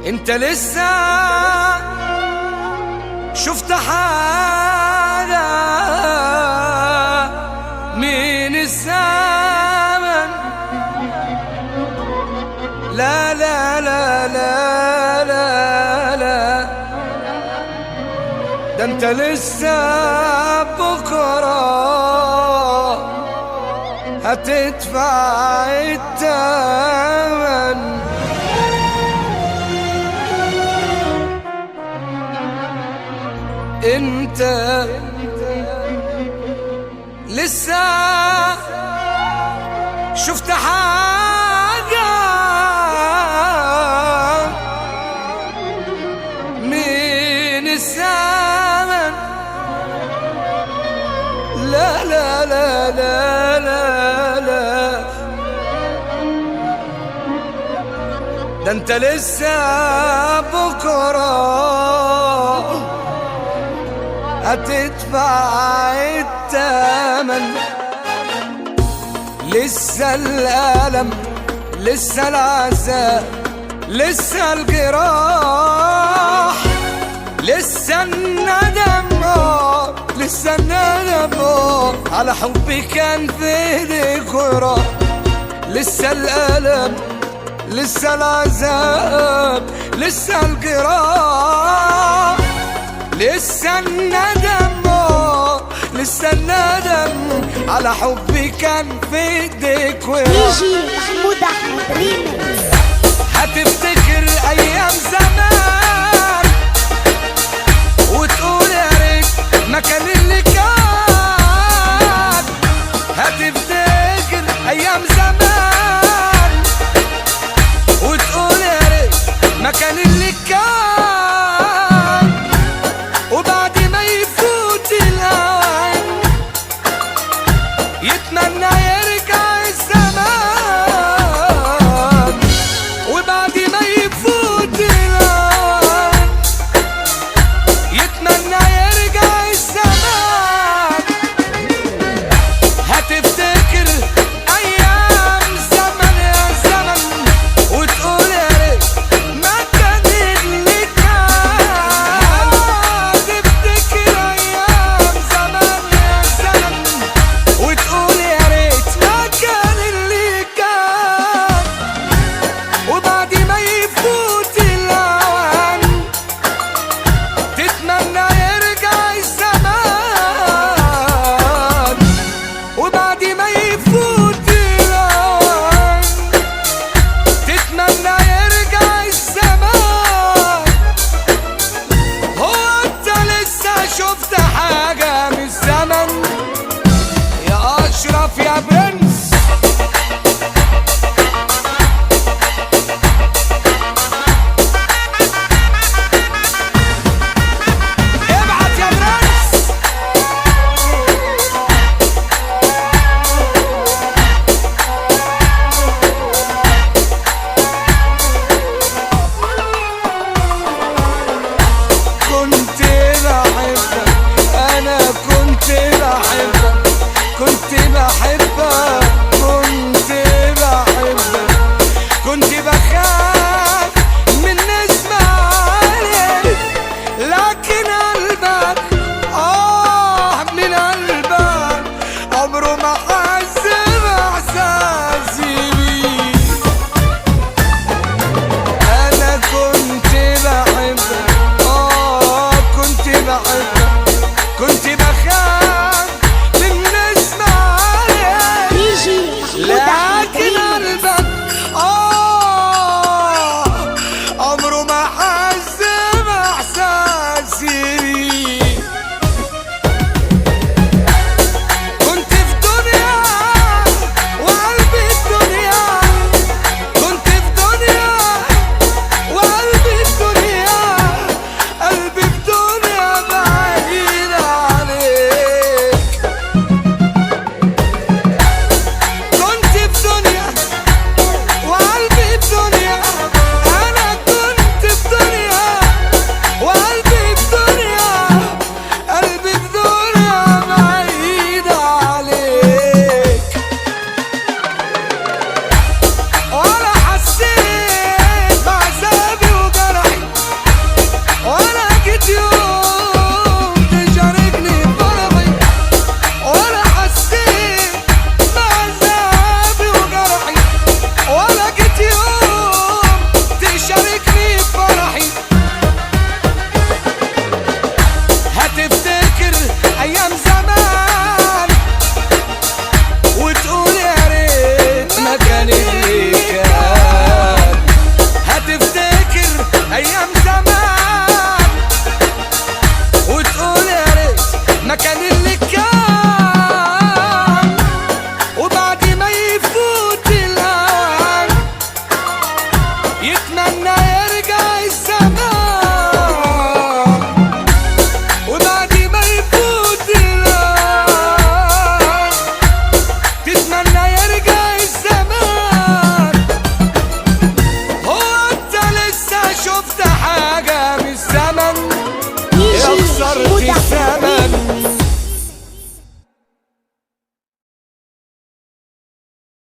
انت لسه شفت حاجة من الزمن؟ لا لا لا لا لا لا، ده انت لسه بكرة هتدفع الثمن. انت لسه شفت حاجة من الزمن؟ لا لا لا لا لا لا، ده انت لسه بكرة هتدفع الثمن. لسه الألم، لسه العذاب، لسه الجراح، لسه الندم، لسه الندم على حبي كان في ايديك وراح. لسه الألم، لسه العذاب، لسه الجراح، لسه الندم، لسه الندم على حبي كان في ايديك وراح. يجي محمود احمد ريمكس. هتفتكر ايام زمان وتقول يا ريت مكان اللي كان. هتفتكر ايام زمان وتقول يا ريت مكان اللي كان.